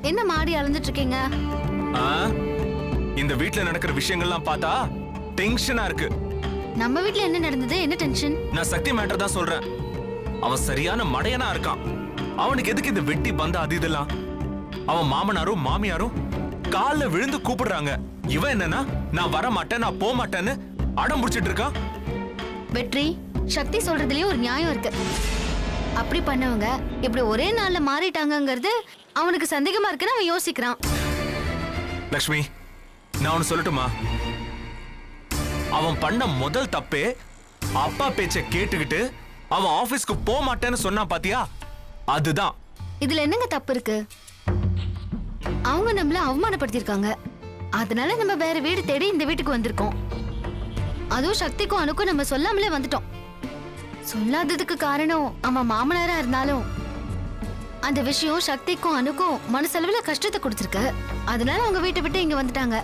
என்ன மாடி அளந்துட்டு இருக்கீங்க? இந்த வீட்ல நடக்கிற விஷயங்கள்லாம் பார்த்தா டென்ஷனா இருக்கு. நம்ம வீட்ல என்ன நடந்தது? என்ன டென்ஷன்? நான் சக்தி மேட்டர் தான் சொல்றேன். அவன் சரியான மடையனா இருக்கான். அவனுக்கு எதுக்கு இந்த வெட்டி பந்த அது இதெல்லாம்? அவன் மாமனாரும் மாமியாரும் கால்ல விழுந்து கூப்பிடுறாங்க. இவன் என்னன்னா நான் வர மாட்டேன், நான் போக மாட்டேன்னு அடம் பிடிச்சிட்டு இருக்கான். வெற்றி, சக்தி சொல்றதுலயே ஒரு நியாயம் இருக்கு. அப்படி பண்ணவங்க இப்படி ஒரே நாள்ல மாறிட்டாங்கங்கிறது அவனுக்கு சந்தேகமா இருக்குன்னு அவன் யோசிக்கிறான். லக்ஷ்மி, நான் ஒன்னு சொல்லட்டுமா? அவன் பண்ண முதல் தப்பே அப்பா பேச்ச கேட்டுக்கிட்டு அவன் ஆபீஸ்க்கு போக மாட்டேன்னு சொன்னா பாத்தியா? அதுதான். இதுல என்னங்க தப்பு இருக்கு? அவங்க நம்மள அவமானப்படுத்திருக்காங்க. அதனால நம்ம வேற வீடு தேடி இந்த வீட்டுக்கு வந்திருக்கோம். அதுவும் சக்திக்கும் அனுக்கும் நம்ம சொல்லாமலே வந்துட்டோம். சொல்லாததுக்கு காரணம் அவன் மாமனாரா இருந்தாலும் அந்த விஷயம் சக்திக்கும் அனுக்கும் மனசளவுல கஷ்டத்தை கொடுத்துருக்கு. அதனால அவங்க வீட்டை விட்டு இங்க வந்துட்டாங்க.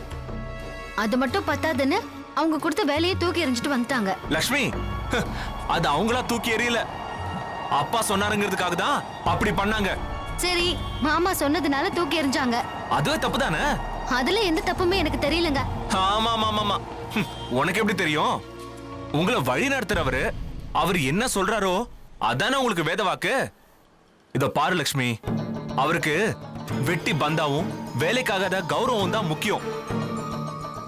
அது மட்டும் பத்தாதுன்னு அவங்க கொடுத்த வேலையை தூக்கி எறிஞ்சிட்டு வந்துட்டாங்க. லக்ஷ்மி, அது அவங்களா தூக்கி எறியல. அப்பா சொன்னாருங்கிறதுக்காக தான் அப்படி பண்ணாங்க. சரி, மாமா சொன்னதுனால தூக்கி எறிஞ்சாங்க. அதுவே தப்பு தானே? அதுல எந்த தப்புமே எனக்கு தெரியலங்க. ஆமா ஆமா ஆமா. உனக்கு எப்படி தெரியும்? உங்களை வழி நடத்துறவரு அவர் என்ன சொல்றாரோ அதானே உங்களுக்கு வேத வாக்கு. இத பாரு லக்ஷ்மி, அவருக்கு வெட்டி பந்தாவும் வேலைக்காகாத கௌரவம் தான் முக்கியம்.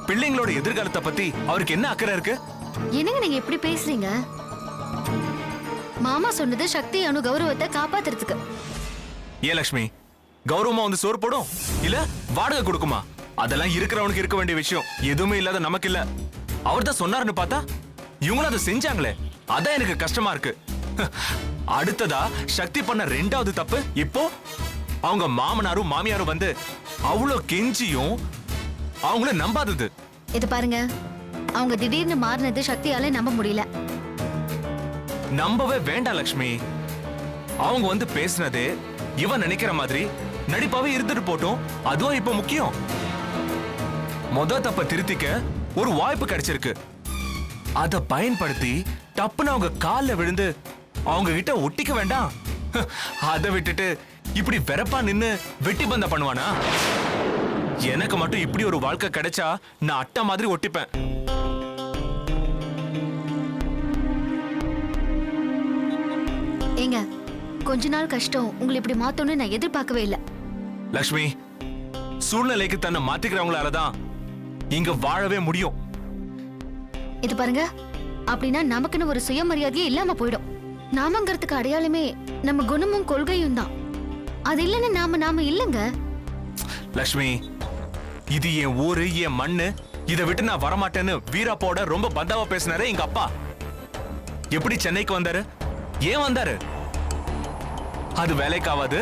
பிள்ளைங்களோட எதிர்காலத்தை பத்தி அவருக்கு என்ன அக்கறை இருக்கு? என்னங்க நீங்க எப்படி பேசுறீங்க? மாமா சொன்னது சக்தி அனு கௌரவத்தை காப்பாத்துறதுக்கு. ஏன் லக்ஷ்மி, கௌரவமா வந்து சோறு போடும் இல்ல வாடகை கொடுக்குமா? அதெல்லாம் இருக்கிறவனுக்கு இருக்க வேண்டிய விஷயம். எதுவுமே இல்லாத நமக்கு இல்ல. அவர் தான் சொன்னாருன்னு பார்த்தா இவங்களும் அதை செஞ்சாங்களே, அதான் எனக்கு கஷ்டமா இருக்கு. அடுத்ததா சக்தி பண்ண ரெண்டாவது தப்பு, இப்போ அவங்க மாமனாரும் மாமியாரும் வந்து அவ்வளவு கெஞ்சியும் அவங்கள நம்பாதது. இது பாருங்க, அவங்க திடீர்னு மாறினது சக்தியால நம்ப முடியல. நம்பவே வேண்டாம் லக்ஷ்மி. அவங்க வந்து பேசினதே இவன் நினைக்கிற மாதிரி நடிப்பாவே இருந்துட்டு போட்டோம். அதுவும் இப்ப முக்கியம். முத தப்ப திருத்திக்க ஒரு வாய்ப்பு கிடைச்சிருக்கு. அத பயன்படுத்தி டப்புன்னு அவங்க கால்ல விழுந்து அவங்க கிட்ட ஒட்டிக்க வேண்டாம். அதை விட்டுட்டு இப்படி வெறப்பா நின்னு வெட்டி பந்த பண்ணுவானா? எனக்கு மட்டும் இப்படி ஒரு வாழ்க்கை கிடைச்சா நான் அட்டை மாதிரி ஒட்டிப்பேன். ஏங்க, கொஞ்ச நாள் கஷ்டம் உங்களை இப்படி மாத்தணும்னு நான் எதிர்பார்க்கவே இல்லை. லக்ஷ்மி, சூழ்நிலைக்கு தன்னை மாத்திக்கிறவங்களாலதான் இங்க வாழவே முடியும். இது பாருங்க, அப்படின்னா நமக்குன்னு ஒரு சுயமரியாதையே இல்லாம போயிடும். நாமங்கிறதுக்கு அடையாளமே நம்ம குணமும் கொள்கையும் தான். அது இல்லைன்னு நாம இல்லைங்க. லக்ஷ்மி, இது என் ஊரு, என் மண்ணு. இதை விட்டு நான் வரமாட்டேன்னு வீராப்போட ரொம்ப பந்தாவா பேசினாரு எங்க அப்பா. எப்படி சென்னைக்கு வந்தாரு? ஏன் வந்தாரு? அது வேலைக்காவது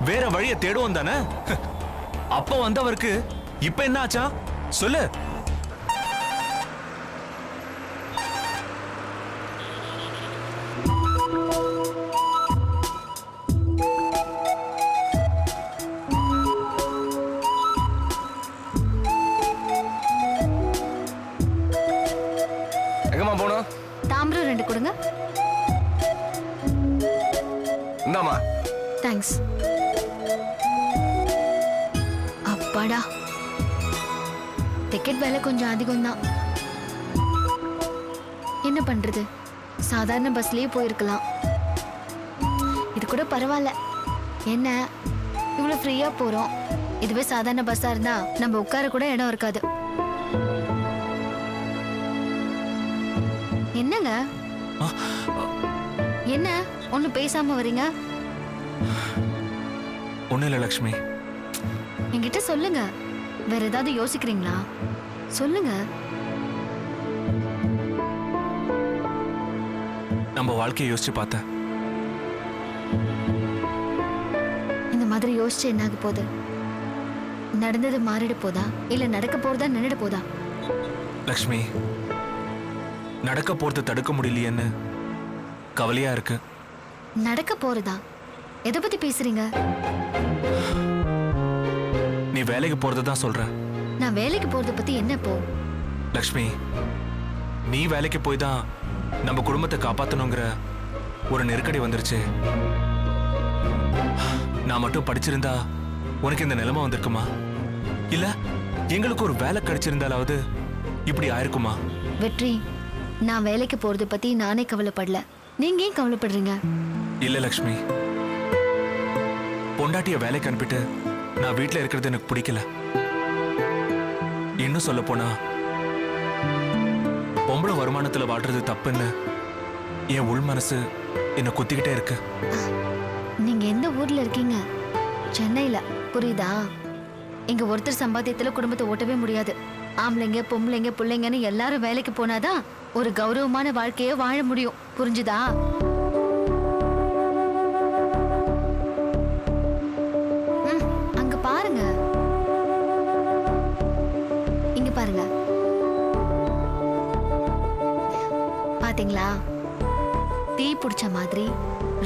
வேற வழியை தேடுவோம் தானே. அப்ப வந்தவருக்கு இப்ப என்ன ஆச்சா சொல்லு. எங்கம்மா போனோம்? தாம்பரம் 2 கொடுங்க. இந்தாம்மா. தேங்க்ஸ். அப்பாடா, டிக்கெட் விலை கொஞ்சம் அதிகம் தான். என்ன பண்றது, சாதாரண பஸ்லயே போயிருக்கலாம். இது கூட பரவாயில்ல. என்ன இவ்வளவு ஃப்ரீயா போறோம். இதுவே சாதாரண பஸ்ஸா இருந்தா நம்ம உட்கார கூட இடம் இருக்காது. என்னங்க, என்ன ஒண்ணும் பேசாம வரீங்க? ஒண்ணு இல்ல லக்ஷ்மி. என்கிட்ட சொல்லுங்க. வேற ஏதாவது யோசிக்கிறீங்களா? சொல்லுங்க. நம்ம வாழ்க்கையை யோசிச்சு பார்த்தேன். இந்த மாதிரி யோசிச்சு என்ன ஆக போகுது? நடந்தது மாறிட போதா இல்ல நடக்க போறதா நின்னுட போதா? லக்ஷ்மி, நடக்க போறது தடுக்க முடியலையேன்னு கவலையா இருக்கு. நடக்க போறதா? எதை பத்தி பேசுறீங்க? நீ வேலைக்கு போறதுதான் சொல்ற. நான் வேலைக்கு போறத பத்தி என்ன இப்போ? லக்ஷ்மி, நீ வேலைக்கு போய் தான் நம்ம குடும்பத்தை காப்பாத்தணுங்கிற ஒரு நெருக்கடி வந்துருச்சு. நான் மட்டும் படிச்சிருந்தா உனக்கு இந்த நிலைமை வந்திருக்குமா? இல்ல எங்களுக்கு ஒரு வேலை கிடைச்சிருந்தாலாவது இப்படி ஆயிருக்குமா? வெற்றி, நான் வேலைக்கு போறது பத்தி நானே கவலைப்படல. நீங்க ஏன் கவலைப்படுறீங்க? இல்ல லக்ஷ்மி, பொண்டாட்டிய வேலைக்கு அனுப்பிட்டு நான் வீட்டுல இருக்கிறது எனக்கு பிடிக்கல. இன்னும் சொல்ல போனா பொம்பளை வருமானத்துல வாடுறது தப்புன்னு என் உள் மனசு என்ன குத்திக்கிட்டே இருக்கு. நீங்க எந்த ஊர்ல இருக்கீங்க? சென்னையில, புரியுதா? இங்க ஒருத்தர் சம்பாத்தியத்துல குடும்பத்தை ஓட்டவே முடியாது. ஆம்பளைங்க பொம்பளைங்க பிள்ளைங்கன்னு எல்லாரும் வேலைக்கு போனாதான் ஒரு கௌரவமான வாழ்க்கைய வாழ முடியும். புரிஞ்சுதா? அங்க பாருங்க, இங்க பாருங்க. பாத்தீங்களா? தீ பிடிச்ச மாதிரி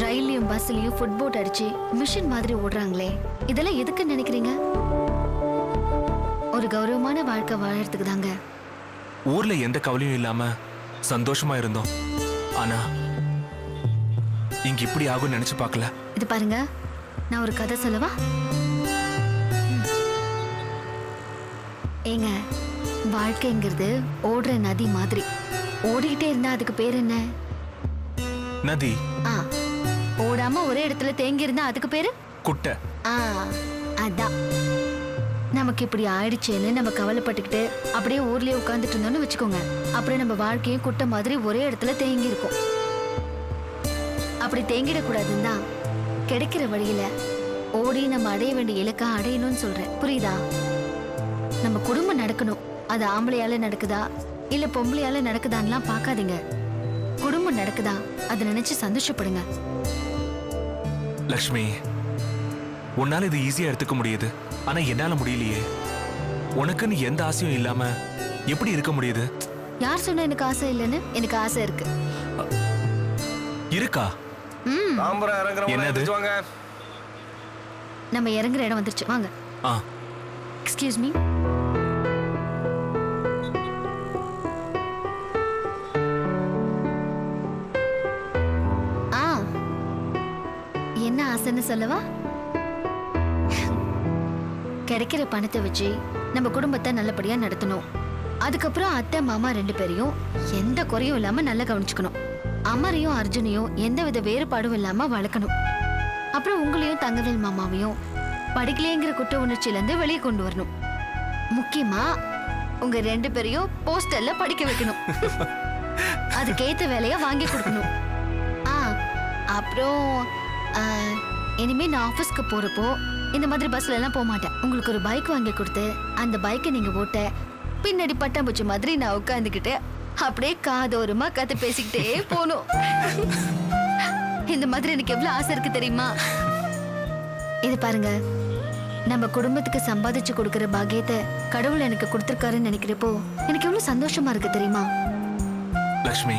ரயில்லையும் பஸ்லயும் ஃபுட்போட் அடிச்சு மிஷின் மாதிரி ஓடுறாங்களே, இதெல்லாம் எதுக்கு நினைக்கிறீங்க? ஒரு கௌரவமான வாழ்க்கை வாழறதுக்கு தாங்க. ஊர்ல எந்த கவலையும் இல்லாம சந்தோஷமா இருந்தோம். ஆனா இங்க இப்படி ஆகும் நினைச்சு பார்க்கல. இது பாருங்க, நான் ஒரு கதை சொல்லவா? ஏங்க, வாழ்க்கைங்கிறது ஓடுற நதி மாதிரி. ஓடிக்கிட்டே இருந்தா அதுக்கு பேர் என்ன? நதி. ஓடாம ஒரே இடத்துல தேங்கி இருந்தா அதுக்கு பேரு குட்டை. அதான். நமக்கு இப்படி ஆயிடுச்சேன்னு நம்ம கவலைப்பட்டுக்கிட்டு அப்படியே ஊர்லயே உட்கார்ந்துட்டு இருந்தோம்னு வச்சுக்கோங்க, அப்புறம் நம்ம வாழ்க்கையும் குட்டை மாதிரி ஒரே இடத்துல தேங்கி இருக்கும். அப்படி தேங்கிடக்கூடாதுன்னு தான் கிடைக்கிற வழியில ஓடி நம்ம அடைய வேண்டிய இலக்கா அடையணும்னு சொல்றேன். புரியுதா? நம்ம குடும்பம் நடக்கணும். அது ஆம்பளையால நடக்குதா இல்ல பொம்பளையால நடக்குதான்லாம் பார்க்காதீங்க. குடும்பம் நடக்குதா அதை நினைச்சு சந்தோஷப்படுங்க. லக்ஷ்மி, உன்னால இது ஈஸியா எடுத்துக்க முடியுது, ஆனா என்னால முடியலையே. உனக்குன்னு எந்த ஆசையும் இல்லாம எப்படி இருக்க முடியுது? யார் சொன்னா எனக்கு ஆசை இல்லைன்னு? எனக்கு ஆசை இருக்கு. இருக்கா? தாம்பரம் இறங்குறவங்க என்னது? வாங்க. நம்ம இறங்குற இடம் வந்துருச்சு, வாங்க. Excuse me. என்ன ஆசைன்னு சொல்லவா? கிடைக்கிற பணத்தை வச்சு நம்ம குடும்பத்தை நல்லபடியா நடத்தணும். அதுக்கப்புறம் அத்தை மாமா 2 பேரையும் எந்த குறையும் இல்லாம நல்லா கவனிச்சுக்கணும். அமரையும் அர்ஜுனையும் எந்தவித வேறுபாடும் இல்லாம வளர்க்கணும். அப்புறம் உங்களையும் தங்கவேல் மாமாவையும் படிக்கலையேங்கிற குற்ற உணர்ச்சியில இருந்து வெளியே கொண்டு வரணும். முக்கியமா உங்க 2 பேரையும் போஸ்டர்ல படிக்க வைக்கணும். அதுக்கேத்த வேலைய வாங்கி கொடுக்கணும். அப்புறம் இனிமே நான் ஆபீஸ்க்கு போறப்போ இந்த மாதிரி பஸ்ல எல்லாம் போக மாட்டேன். உங்களுக்கு ஒரு பைக் வாங்கி கொடுத்து அந்த பைக்கை நீங்க ஓட்ட பின்னாடி பட்டாம்பூச்சி மாதிரி நான் உட்காந்துக்கிட்டு அப்படியே காதோரமா கதை பேசிக்கிட்டே போகணும். இந்த மாதிரி எனக்கு எவ்வளவு ஆசை இருக்கு தெரியுமா? இது பாருங்க, நம்ம குடும்பத்துக்கு சம்பாதிச்சு கொடுக்கிற பாக்கியத்தை கடவுள் எனக்கு கொடுத்திருக்காருன்னு நினைக்கிறப்போ எனக்கு எவ்வளவு சந்தோஷமா இருக்கு தெரியுமா? லக்ஷ்மி,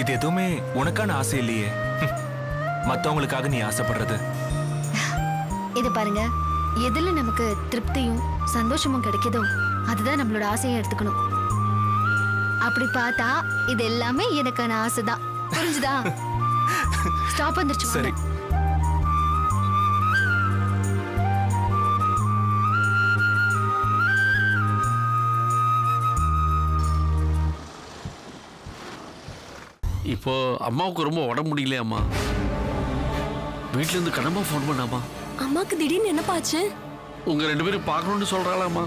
இது எதுவுமே உனக்கான ஆசை இல்லையே, மத்தவங்களுக்காக நீ ஆசைப்படுறது. இது பாருங்க, எதுல நமக்கு திருப்தியும் சந்தோஷமும் கிடைக்குதோ அதுதான் நம்மளோட ஆசையை எடுத்துக்கணும். அப்படி பார்த்தா இது எல்லாமே எனக்கான ஆசைதான். புரிஞ்சுதா? ஸ்டாப் வந்துருச்சு. சரி. இப்போ அம்மாவுக்கு ரொம்ப உடம்பு முடியலையா அம்மா? வீட்டுல இருந்து கடமா ஃபோன் பண்ணாமா? அம்மாக்கு திடீர்னு என்னப்பாச்சு? உங்க 2 பேரும் பார்க்கணும்னு சொல்றாளாமா?